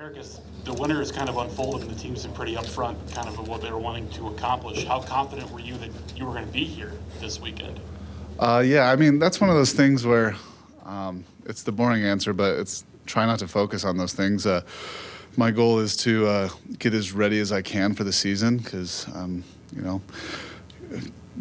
Erick, as the winter has kind of unfolded and the team's been pretty upfront kind of what they were wanting to accomplish, how confident were you that you were going to be here this weekend? Yeah, I mean, that's one of those things where it's the boring answer, but it's try not to focus on those things. My goal is to get as ready as I can for the season because,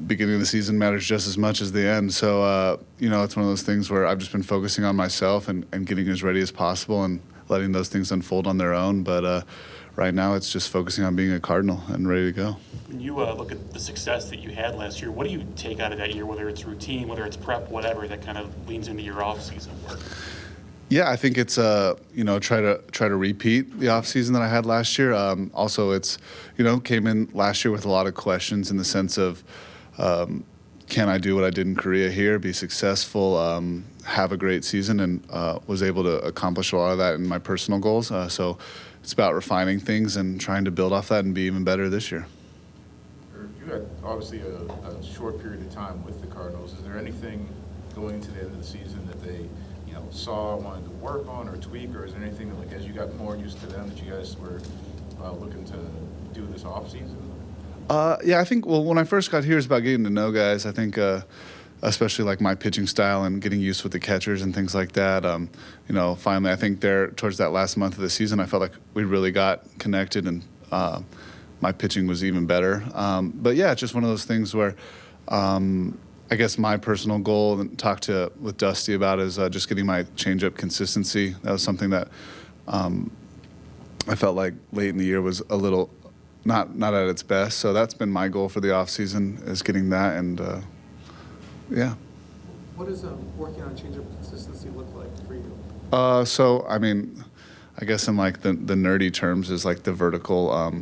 beginning of the season matters just as much as the end. So, it's one of those things where I've just been focusing on myself and getting as ready as possible and letting those things unfold on their own. But right now it's just focusing on being a Cardinal and ready to go. When you look at the success that you had last year, what do you take out of that year, whether it's routine, whether it's prep, whatever, that kind of leans into your off-season work? Yeah, I think it's try to repeat the off season that I had last year. Also, it's came in last year with a lot of questions in the sense of can I do what I did in Korea here, be successful, have a great season, and was able to accomplish a lot of that in my personal goals. So it's about refining things and trying to build off that and be even better this year. You had obviously a short period of time with the Cardinals. Is there anything going into the end of the season that they saw, wanted to work on or tweak, or is there anything that, like, as you got more used to them, that you guys were looking to do this off season? Yeah, I think, when I first got here, it's about getting to know guys. I think, especially like my pitching style and getting used with the catchers and things like that. Finally, I think towards that last month of the season, I felt like we really got connected and my pitching was even better. But yeah, it's just one of those things where I guess my personal goal and talked with Dusty about is just getting my changeup consistency. That was something that I felt like late in the year was a little not at its best. So that's been my goal for the off season, is getting that. And yeah. What does working on changeup consistency look like for you? So I mean, I guess in like the nerdy terms is like the vertical.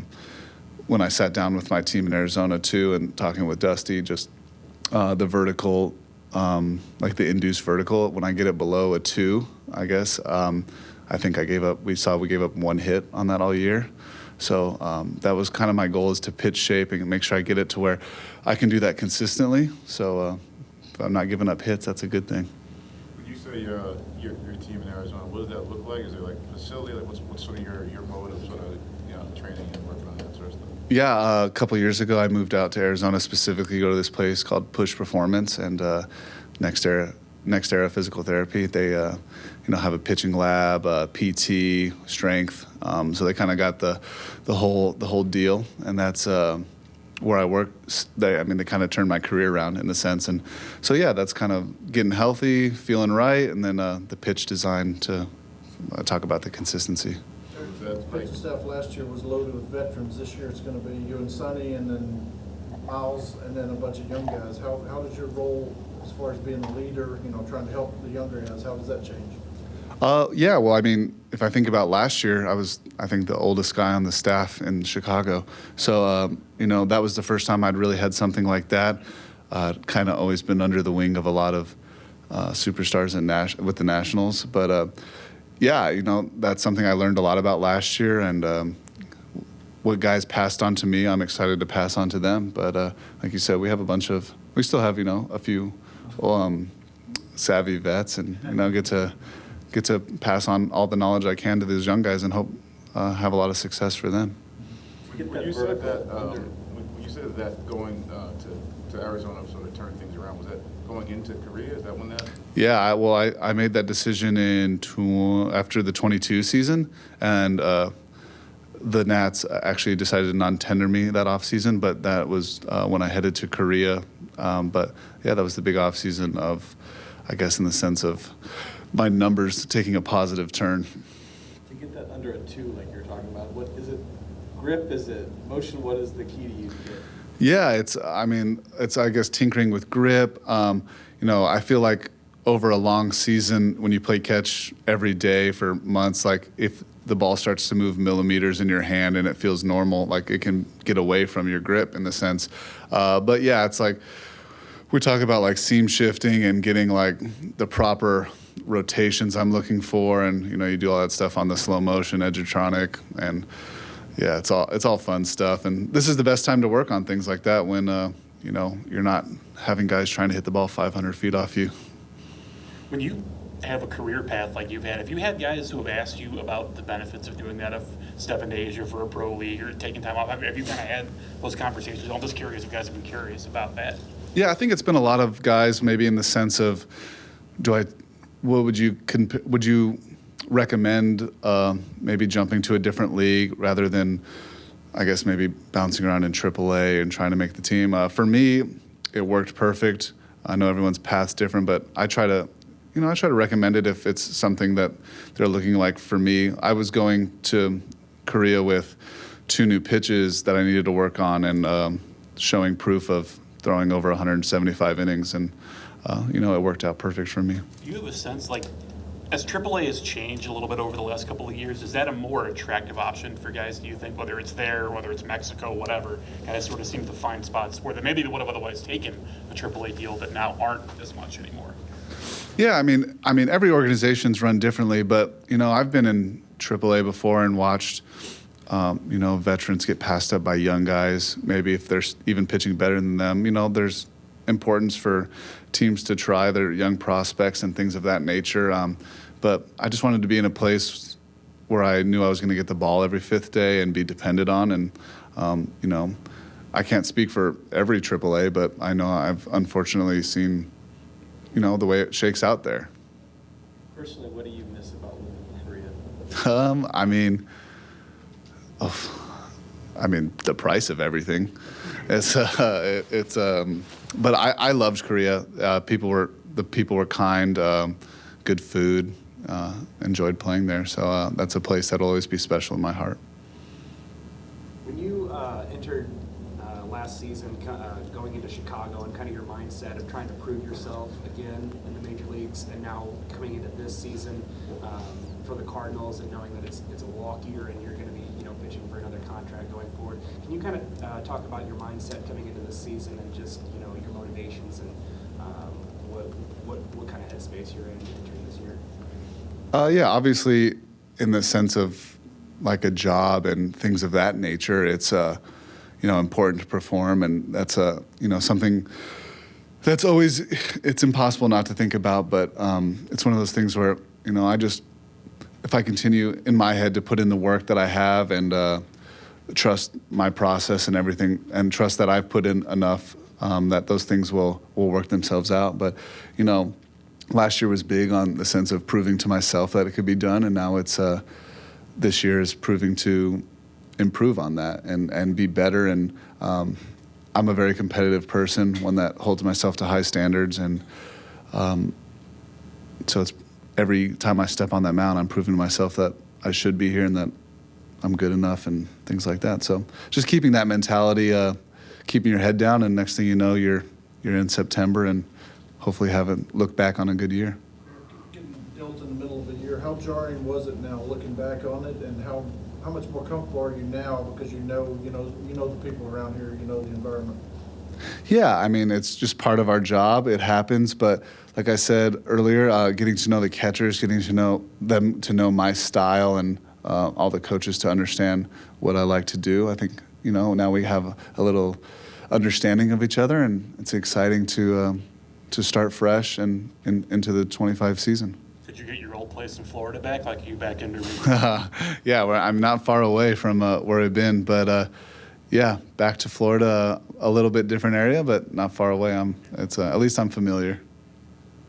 When I sat down with my team in Arizona too and talking with Dusty, just the vertical, like the induced vertical, when I get it below a 2, I guess, I think we gave up 1 hit on that all year. So that was kind of my goal, is to pitch shape and make sure I get it to where I can do that consistently. So if I'm not giving up hits, that's a good thing. When you say your team in Arizona, what does that look like? Is there like facility? Like what's sort of your mode of sort of training and working on that sort of stuff? Yeah, a couple years ago, I moved out to Arizona specifically to go to this place called Push Performance and Next Era Physical Therapy. They, have a pitching lab, PT, strength. So they kind of got the whole deal, and that's where I work. They kind of turned my career around in a sense, and so yeah, that's kind of getting healthy, feeling right, and then the pitch design to talk about the consistency. The pitching staff last year was loaded with veterans. This year it's going to be you and Sonny, and then Miles, and then a bunch of young guys. How does your role, as far as being the leader, trying to help the younger guys, how does that change? Yeah, well, if I think about last year, I think the oldest guy on the staff in Chicago. So, that was the first time I'd really had something like that. Kind of always been under the wing of a lot of superstars with the Nationals. But, yeah, that's something I learned a lot about last year, and what guys passed on to me, I'm excited to pass on to them. But like you said, we still have, a few savvy vets, and, get to pass on all the knowledge I can to these young guys and hope have a lot of success for them. When you said that going to Arizona sort of turned things around, was that going into Korea? Is that when that? Yeah, I made that decision after the 22 season, and the Nats actually decided to non-tender me that offseason, but that was when I headed to Korea. But yeah, that was the big offseason of, I guess, in the sense of my numbers taking a positive turn. To get that under a 2, like you're talking about, what is it? Grip? Is it motion? What is the key to you to get? Yeah, it's I guess tinkering with grip. I feel like over a long season, when you play catch every day for months, like if the ball starts to move millimeters in your hand and it feels normal, like it can get away from your grip in the sense. But yeah, it's like we talk about like seam shifting and getting like the proper rotations I'm looking for, and you do all that stuff on the slow motion edgertronic, and yeah, it's all fun stuff. And this is the best time to work on things like that when you're not having guys trying to hit the ball 500 feet off you. When you have a career path like you've had, have you had guys who have asked you about the benefits of doing that, of stepping to Asia for a pro league or taking time off? Have you kind of had those conversations? I'm just curious if guys have been curious about that. Yeah, I think it's been a lot of guys maybe in the sense of, would you recommend maybe jumping to a different league rather than, I guess, maybe bouncing around in AAA and trying to make the team? For me, it worked perfect. I know everyone's path's different, but I try to recommend it if it's something that they're looking like. For me, I was going to Korea with 2 new pitches that I needed to work on and showing proof of throwing over 175 innings, and it worked out perfect for me. Do you have a sense, like, as AAA has changed a little bit over the last couple of years, is that a more attractive option for guys, do you think, whether it's there, whether it's Mexico, whatever? Guys sort of seem to find spots where they maybe would have otherwise taken a AAA deal that now aren't as much anymore. Yeah, I mean, every organization's run differently, but I've been in AAA before and watched, veterans get passed up by young guys. Maybe if they're even pitching better than them, there's importance for teams to try their young prospects and things of that nature. But I just wanted to be in a place where I knew I was going to get the ball every 5th day and be depended on. And I can't speak for every AAA, but I know I've unfortunately seen the way it shakes out there. Personally, what do you miss about living in Korea? I mean, the price of everything. But I loved Korea. The people were kind, good food. Enjoyed playing there. So that's a place that'll always be special in my heart. When you entered last season, going into Chicago, and kind of your mindset of trying to prove yourself again in the major leagues, and now coming into this season for the Cardinals, and knowing that it's a walk year and you're going to be pitching for another contract going forward, can you kind of talk about your mindset coming into this season and just your motivations and what kind of headspace you're in entering this year? Yeah, obviously, in the sense of like a job and things of that nature, it's important to perform, and that's something that's always, it's impossible not to think about. But it's one of those things where if I continue in my head to put in the work that I have and trust my process and everything, and trust that I've put in enough, that those things will work themselves out. But last year was big on the sense of proving to myself that it could be done, and now it's this year is proving to improve on that and be better. And I'm a very competitive person, one that holds myself to high standards, and so it's every time I step on that mound, I'm proving to myself that I should be here and that I'm good enough and things like that. So just keeping that mentality, keeping your head down, and next thing you know, you're in September and hopefully look back on a good year. Getting dealt in the middle of the year, how jarring was it now looking back on it, and how much more comfortable are you now because you know the people around here, the environment? Yeah, I mean, it's just part of our job. It happens, but like I said earlier, getting to know the catchers, getting to know them, to know my style, and all the coaches to understand what I like to do. I think now we have a little understanding of each other, and it's exciting to start fresh and into the 25 season. Did you get your old place in Florida back? Like, you back into? Yeah, I'm not far away from where I've been, but yeah, back to Florida, a little bit different area, but not far away. At least I'm familiar.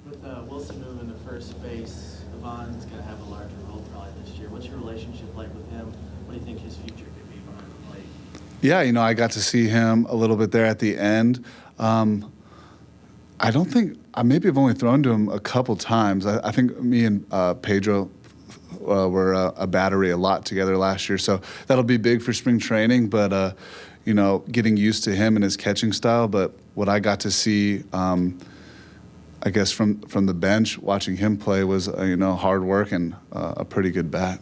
With Wilson moving to first base, Ivan's going to have a larger role probably this year. What's your relationship like with him? What do you think his future could be behind the plate? Yeah, I got to see him a little bit there at the end. I don't think, maybe I've only thrown to him a couple times. I think me and Pedro were a battery a lot together last year, so that'll be big for spring training. But getting used to him and his catching style. But what I got to see, I guess from the bench, watching him play was hard work and a pretty good bat.